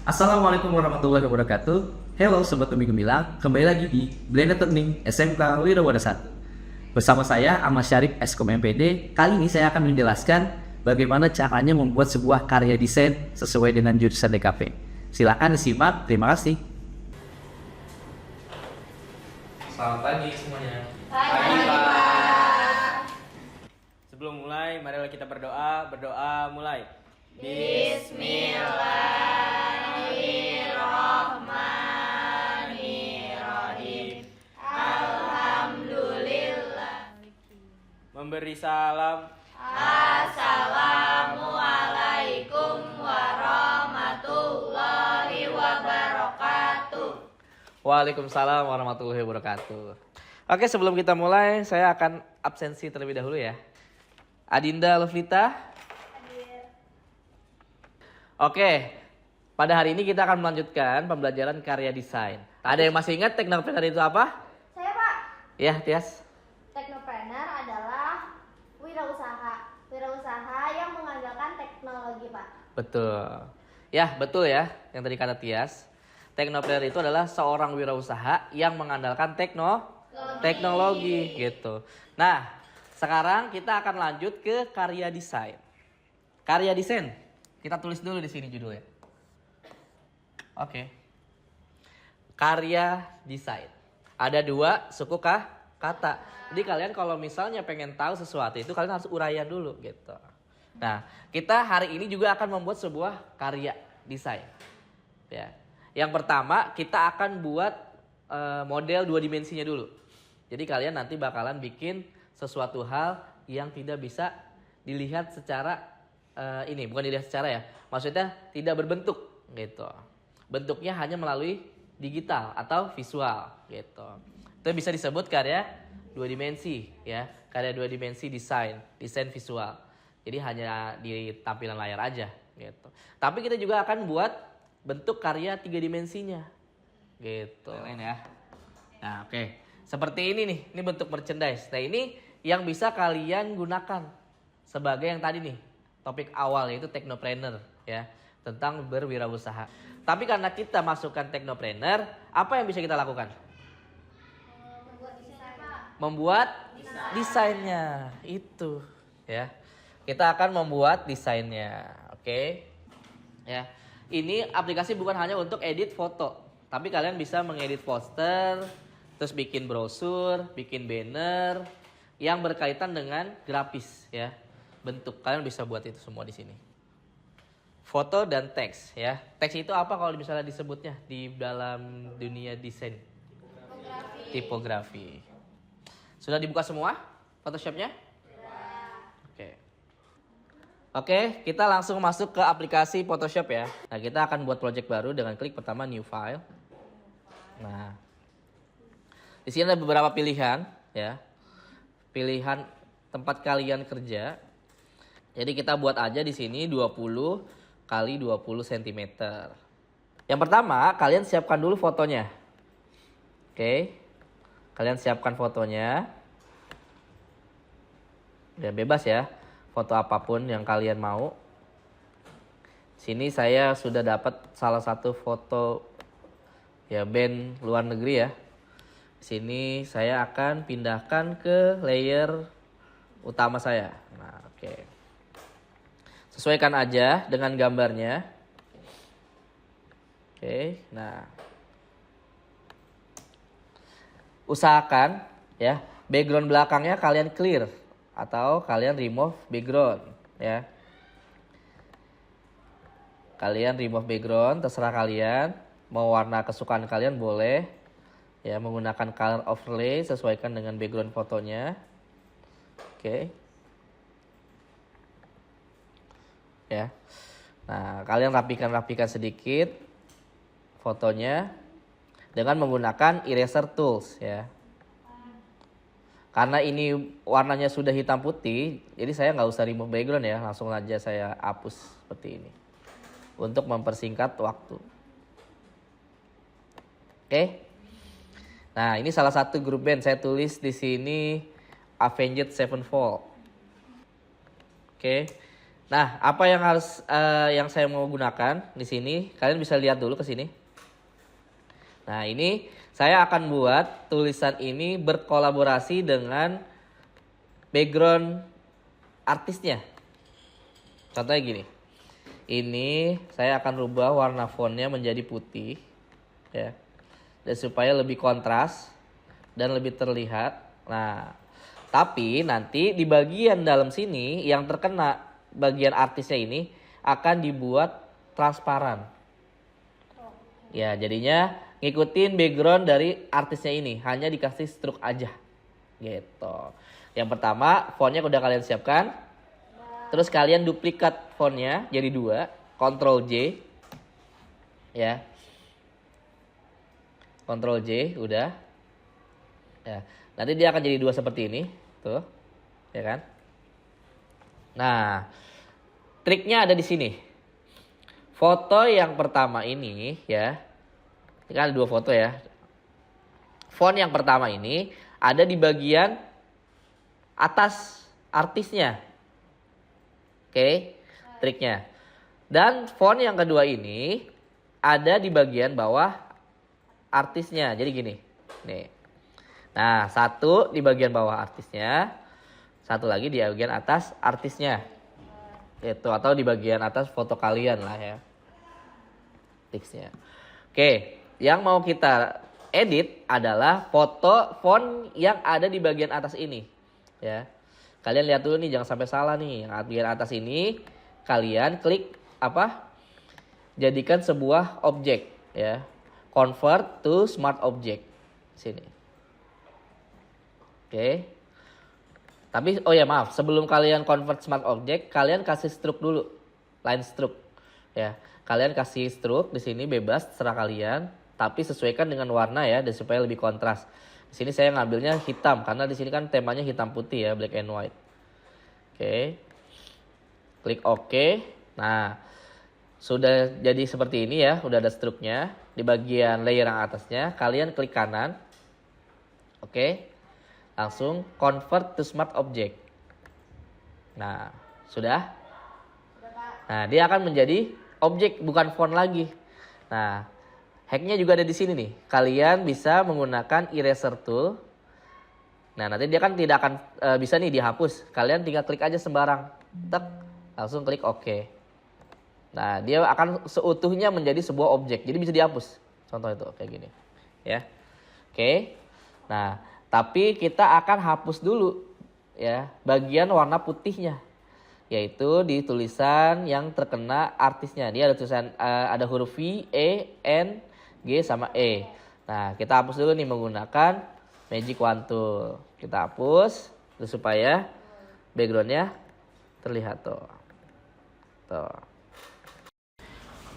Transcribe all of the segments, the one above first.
Assalamualaikum warahmatullahi wabarakatuh. Halo Sobat Umi Gemilang, kembali lagi di Blender Turning SMK Wirawada 1. Bersama saya Ahmad Syarif Eskom MPD. Kali ini saya akan menjelaskan bagaimana caranya membuat sebuah karya desain sesuai dengan jurusan DKV. Silakan disimak, terima kasih. Selamat pagi semuanya. Pagi, Pak. Sebelum mulai, marilah kita berdoa. Berdoa mulai. Bismillahirrahmanirrahim. Alhamdulillah. Memberi salam. Assalamualaikum warahmatullahi wabarakatuh. Waalaikumsalam warahmatullahi wabarakatuh. Oke, sebelum kita mulai, saya akan absensi terlebih dahulu ya. Adinda Lovita. Oke, pada hari ini kita akan melanjutkan pembelajaran karya desain. Ada yang masih ingat teknopreneur itu apa? Saya Pak, Ya, Tias. teknopreneur adalah wirausaha yang mengandalkan teknologi Pak. Betul. Ya, betul ya. Yang tadi kata Tias. Teknopreneur itu adalah seorang wirausaha yang mengandalkan teknologi gitu. Nah, sekarang kita akan lanjut ke karya desain. Karya desain. Kita tulis dulu di sini judulnya. Oke. Karya desain. Ada dua suku kata. Jadi kalian kalau misalnya pengen tahu sesuatu itu kalian harus uraian dulu gitu. Nah, kita hari ini juga akan membuat sebuah karya desain. Ya. Yang pertama kita akan buat model dua dimensinya dulu. Jadi kalian nanti bakalan bikin sesuatu hal yang tidak bisa dilihat secara bukan dilihat secara ya. Maksudnya tidak berbentuk gitu. Bentuknya hanya melalui digital atau visual gitu. Itu bisa disebut karya dua dimensi ya. Karya dua dimensi desain visual. Jadi hanya di tampilan layar aja gitu. Tapi kita juga akan buat bentuk karya tiga dimensinya gitu. Lain ya. Nah, oke. Seperti ini nih, ini bentuk merchandise. Nah, ini yang bisa kalian gunakan sebagai yang tadi nih, topik awal yaitu teknopreneur ya, tentang berwirausaha. Tapi karena kita masukkan teknopreneur, apa yang bisa kita lakukan? Membuat desainnya itu ya. Kita akan membuat desainnya. Oke. Ya. Ini aplikasi bukan hanya untuk edit foto, tapi kalian bisa mengedit poster, terus bikin brosur, bikin banner yang berkaitan dengan grafis ya. Bentuk kalian bisa buat itu semua di sini. Foto dan teks ya. Teks itu apa kalau misalnya disebutnya di dalam dunia desain? Tipografi. Sudah dibuka semua Photoshopnya? Oke. Oke, kita langsung masuk ke aplikasi Photoshop ya. Nah, kita akan buat project baru dengan klik pertama New File. Nah, di sini ada beberapa pilihan ya. Pilihan tempat kalian kerja. Jadi kita buat aja di sini 20 kali 20 cm. Yang pertama, kalian siapkan dulu fotonya. Oke. Kalian siapkan fotonya. Ya bebas ya. Foto apapun yang kalian mau. Sini saya sudah dapat salah satu foto ya band luar negeri ya. Sini saya akan pindahkan ke layer utama saya. Nah, oke. Sesuaikan aja dengan gambarnya. Oke, nah. Usahakan ya, background belakangnya kalian clear atau kalian remove background ya. Kalian remove background, terserah kalian. Mau warna kesukaan kalian boleh. Ya, menggunakan color overlay sesuaikan dengan background fotonya. Oke. Ya. Nah, kalian rapikan sedikit fotonya dengan menggunakan eraser tools ya. Karena ini warnanya sudah hitam putih, jadi saya nggak usah remove background ya, langsung aja saya hapus seperti ini untuk mempersingkat waktu. Oke. Nah, ini salah satu grup band saya tulis di sini Avenged Sevenfold. Oke. Nah, apa yang harus yang saya mau gunakan di sini? Kalian bisa lihat dulu ke sini. Nah, ini saya akan buat tulisan ini berkolaborasi dengan background artisnya. Contohnya gini. Ini saya akan rubah warna fontnya menjadi putih, ya. Dan supaya lebih kontras dan lebih terlihat. Nah, tapi nanti di bagian dalam sini yang terkena bagian artisnya ini akan dibuat transparan. Ya, jadinya ngikutin background dari artisnya ini, hanya dikasih stroke aja. Gitu. Yang pertama, fontnya udah kalian siapkan. Terus kalian duplikat fontnya jadi 2, Ctrl J. Ya. Ctrl J udah. Ya. Nanti dia akan jadi 2 seperti ini, tuh. Ya kan? Nah, triknya ada di sini. Foto yang pertama ini ya. Ini kan ada 2 foto ya. Font yang pertama ini ada di bagian atas artisnya. Oke, triknya. Dan font yang kedua ini ada di bagian bawah artisnya. Jadi gini. Nih. Nah, satu di bagian bawah artisnya, satu lagi di bagian atas artisnya. Itu atau di bagian atas foto kalian lah ya. Tiksnya. Oke, yang mau kita edit adalah foto font yang ada di bagian atas ini. Ya. Kalian lihat dulu nih, jangan sampai salah nih. Yang bagian atas ini kalian klik apa? Jadikan sebuah objek ya. Convert to smart object. Sini. Oke. Tapi oh ya maaf, sebelum kalian convert smart object, kalian kasih stroke dulu. Line stroke. Ya. Kalian kasih stroke di sini bebas terserah kalian, tapi sesuaikan dengan warna ya, dan supaya lebih kontras. Di sini saya ngambilnya hitam karena di sini kan temanya hitam putih ya, black and white. Oke. Klik OK. Nah, sudah jadi seperti ini ya, udah ada stroke-nya. Di bagian layer yang atasnya, kalian klik kanan. Oke. Langsung convert to smart object. Nah, sudah? Nah, dia akan menjadi objek bukan font lagi. Nah, hacknya juga ada di sini nih. Kalian bisa menggunakan eraser tool. Nah, nanti dia kan tidak akan bisa nih dihapus. Kalian tinggal klik aja sembarang. Tek, langsung klik OK. Nah, dia akan seutuhnya menjadi sebuah objek. Jadi bisa dihapus. Contoh itu kayak gini. Ya. Oke. Nah, tapi kita akan hapus dulu ya bagian warna putihnya, yaitu di tulisan yang terkena artisnya. Dia ada tulisan ada huruf V, E, N, G sama E. Nah, kita hapus dulu nih menggunakan Magic Wand Tool. Kita hapus supaya backgroundnya terlihat tuh. Tuh.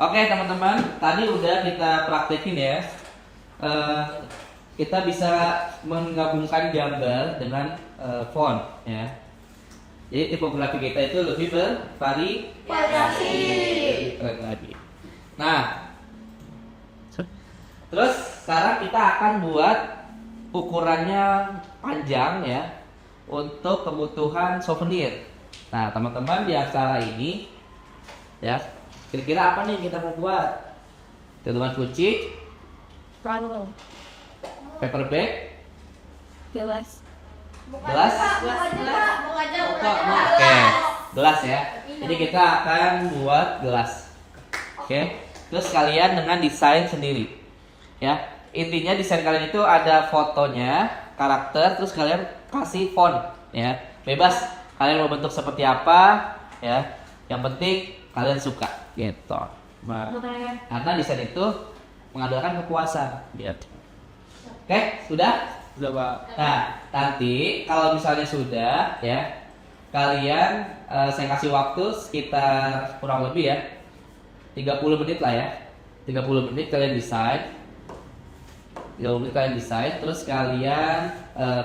Oke teman-teman, tadi udah kita praktekin ya. Kita bisa menggabungkan gambar dengan font ya. Jadi tipografi kita itu lebih bervariasi. Nah, terus sekarang kita akan buat ukurannya panjang ya untuk kebutuhan souvenir. Nah, teman-teman di acara ini ya, kira-kira apa nih yang kita mau buat? Gantungan kunci, paper bag, Gelas. gelas. Oke, gelas ya. Jadi kita akan buat gelas. Oke. Terus kalian dengan desain sendiri. Ya. Intinya desain kalian itu ada fotonya, karakter, terus kalian kasih font ya. Bebas kalian mau bentuk seperti apa ya. Yang penting kalian suka gitu. Karena desain itu mengandalkan kepuasan gitu. Oke, sudah? Sudah, Pak. Nah, nanti kalau misalnya sudah ya, kalian saya kasih waktu sekitar kurang lebih ya 30 menit lah ya. 30 menit kalian desain. 30 menit kalian desain, terus kalian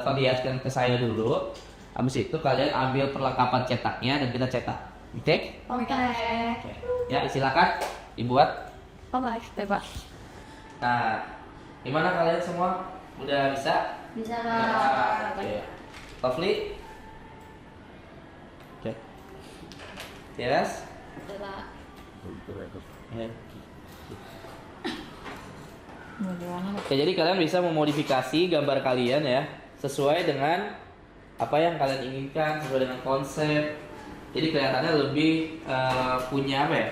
perlihatkan ke saya dulu. Habis itu kalian ambil perlengkapan cetaknya dan kita cetak. Oke? Oke. Ya, silakan dibuat. Pak. Nah, gimana kalian semua? Udah bisa? Bisa. Oke. Lovely. Oke. Yes. Adalah Oke, jadi kalian bisa memodifikasi gambar kalian ya sesuai dengan apa yang kalian inginkan, sesuai dengan konsep. Jadi kelihatannya lebih punya apa ya?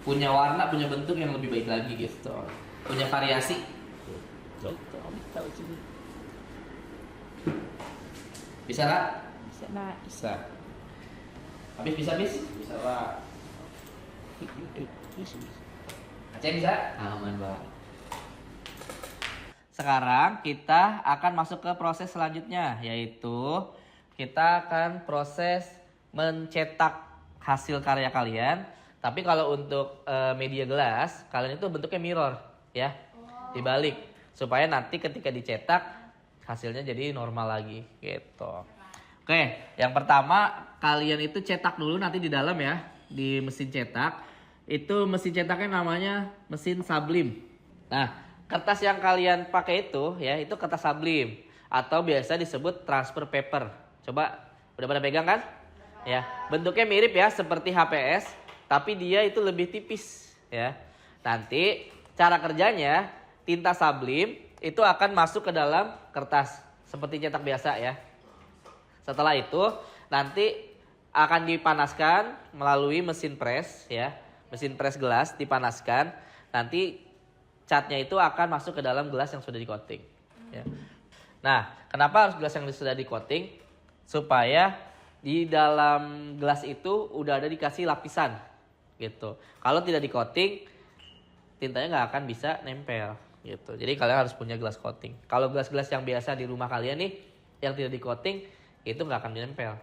Punya warna, punya bentuk yang lebih baik lagi gitu. Punya variasi. Bisa nggak? bisa lah. Bisa. Habis bisa bis? Bisa lah. Aceh bisa? Aman, Pak. Sekarang kita akan masuk ke proses selanjutnya, yaitu kita akan proses mencetak hasil karya kalian. Tapi kalau untuk media gelas, kalian itu bentuknya mirror, ya, dibalik, supaya nanti ketika dicetak hasilnya jadi normal lagi, gitu. Oke, yang pertama kalian itu cetak dulu nanti di dalam ya, di mesin cetak. Itu mesin cetaknya namanya mesin Sublime. Nah, kertas yang kalian pakai itu ya, itu kertas Sublime atau biasa disebut transfer paper. Coba udah pada pegang kan? Ya, bentuknya mirip ya seperti HPS, tapi dia itu lebih tipis ya. Nanti cara kerjanya tinta Sublime itu akan masuk ke dalam kertas seperti cetak biasa ya. Setelah itu nanti akan dipanaskan melalui mesin press ya. Mesin press gelas dipanaskan, nanti catnya itu akan masuk ke dalam gelas yang sudah di-coating. Ya. Nah, kenapa harus gelas yang sudah di-coating? Supaya di dalam gelas itu udah ada dikasih lapisan, gitu. Kalau tidak di-coating, tintanya nggak akan bisa nempel, gitu. Jadi kalian harus punya gelas coating. Kalau gelas-gelas yang biasa di rumah kalian nih, yang tidak di-coating, itu nggak akan nempel.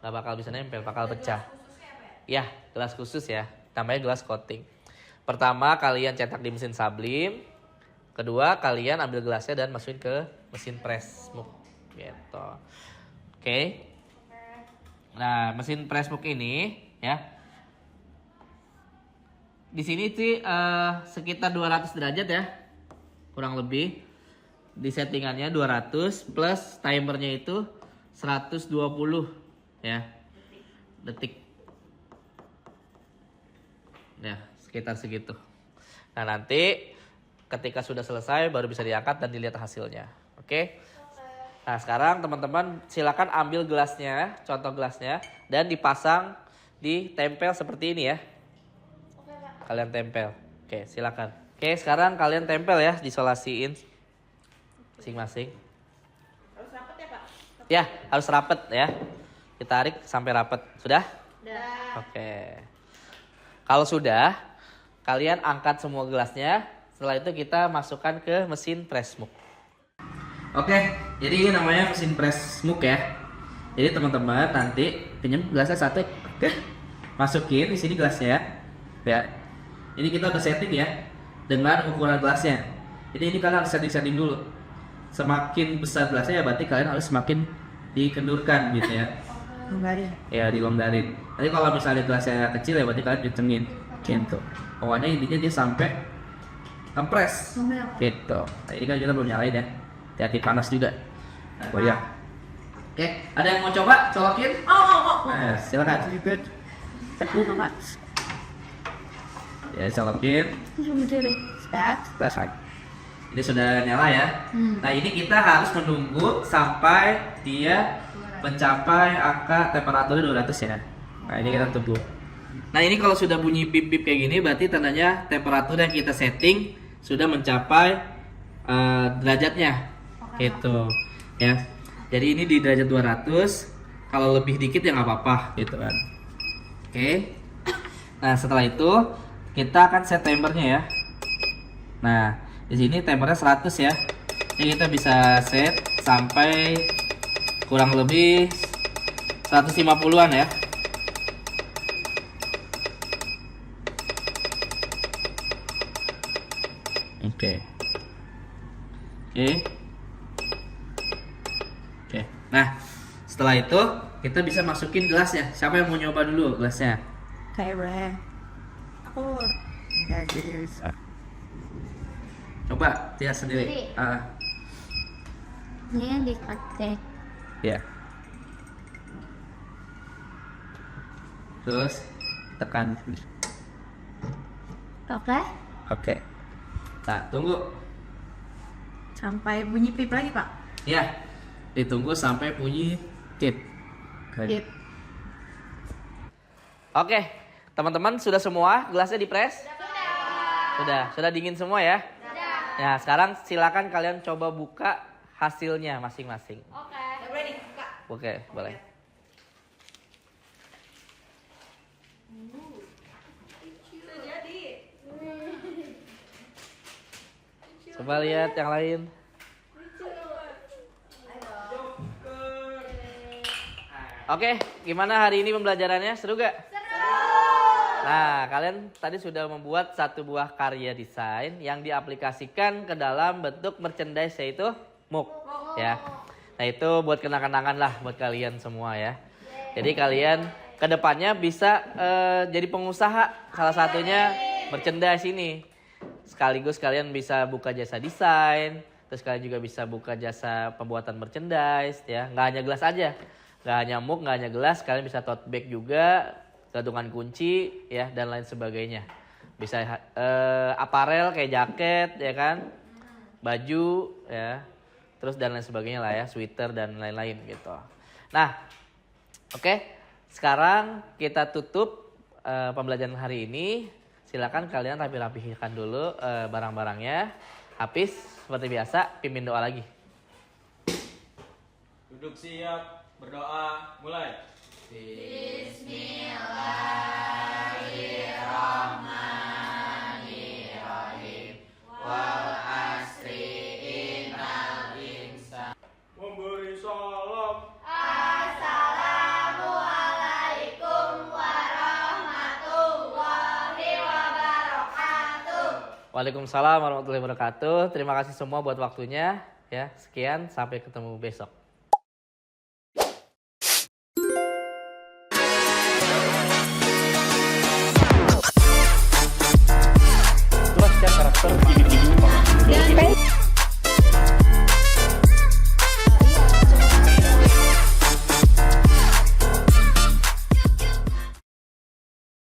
Nggak bakal bisa nempel, bakal pecah. Ya, gelas khusus ya, namanya gelas coating. Pertama kalian cetak di mesin Sublime, kedua kalian ambil gelasnya dan masukin ke mesin press smoke, gitu. Oke. Nah, mesin press smoke ini ya, di sini sih sekitar 200 derajat ya, kurang lebih. Di settingannya 200 plus timernya itu 120 ya detik. Ya, sekitar segitu. Nah, nanti ketika sudah selesai baru bisa diangkat dan dilihat hasilnya. Oke? Nah, sekarang teman-teman silakan ambil gelasnya, contoh gelasnya, dan dipasang, ditempel seperti ini ya. Kalian tempel. Oke, silakan. Oke, sekarang kalian tempel ya, disolasiin masing-masing. Harus rapet ya, Pak? Ya, harus rapet ya. Ditarik sampai rapet. Sudah? Sudah. Oke. Kalau sudah, kalian angkat semua gelasnya. Setelah itu kita masukkan ke mesin press smoke. Oke, jadi ini namanya mesin press smoke ya. Jadi teman-teman nanti pinjam gelasnya satu. Oke. Masukin di sini gelasnya ya. Ya. Ini kita udah setting ya dengan ukuran gelasnya. Jadi ini kalian harus setting dulu. Semakin besar gelasnya ya berarti kalian harus semakin dikendurkan gitu ya. Ya, dilonggarin. Nanti kalau misalnya gelasnya kecil ya berarti kalian kencengin gitu. Pokoknya intinya dia sampai kompres gitu. Nah, ini kan kita belum nyalain ya. Hati-hati panas juga. Goyang. Oke, ada yang mau coba colokin? Nah, silakan. Ya, colokin. Selesai. Ini sudah nyala ya. Nah, ini kita harus menunggu sampai dia mencapai angka temperaturnya 200 ya. Nah, ini kita tunggu. Nah, ini kalau sudah bunyi bip-bip kayak gini berarti tandanya temperatur yang kita setting sudah mencapai derajatnya. Gitu. Ya. Jadi ini di derajat 200. Kalau lebih dikit ya nggak apa-apa gitu kan. Oke. Nah, setelah itu kita akan set timernya ya. Nah, di sini timernya 100 ya. Ini kita bisa set sampai kurang lebih 150-an ya. Oke. Nah, setelah itu kita bisa masukin gelasnya. Siapa yang mau nyoba dulu gelasnya? Kayak aku Coba lihat sendiri. ini yang dipakai. Ya. Terus tekan. Oke. Oke. Nah, tunggu. Sampai bunyi pip lagi, Pak. Ya, ditunggu sampai bunyi tip. Pip. Oke, teman-teman sudah semua gelasnya dipres? Sudah dingin semua ya? Ya, sekarang silakan kalian coba buka hasilnya masing-masing. Oke, boleh. Coba lihat yang lain. Oke, gimana hari ini pembelajarannya? Seru gak? Nah, kalian tadi sudah membuat satu buah karya desain yang diaplikasikan ke dalam bentuk merchandise, yaitu mug. Ya. Nah, itu buat kenang-kenangan lah buat kalian semua ya. Jadi kalian kedepannya bisa jadi pengusaha, salah satunya merchandise ini. Sekaligus kalian bisa buka jasa desain, terus kalian juga bisa buka jasa pembuatan merchandise ya. Nggak hanya gelas aja, nggak hanya mug, nggak hanya gelas, kalian bisa tote bag juga, gantungan kunci ya, dan lain sebagainya. Bisa aparel kayak jaket ya kan, baju ya, terus dan lain sebagainya lah ya, sweater dan lain-lain gitu. Nah, oke, sekarang kita tutup pembelajaran hari ini. Silakan kalian rapi-rapihkan dulu barang-barangnya. Habis seperti biasa, pimpin doa lagi. Duduk siap, berdoa, mulai. Memberi salam. Assalamualaikum warahmatullahi wabarakatuh. Waalaikumsalam warahmatullahi wabarakatuh. Terima kasih semua buat waktunya ya. Sekian, sampai ketemu besok. Itulah setiap karakter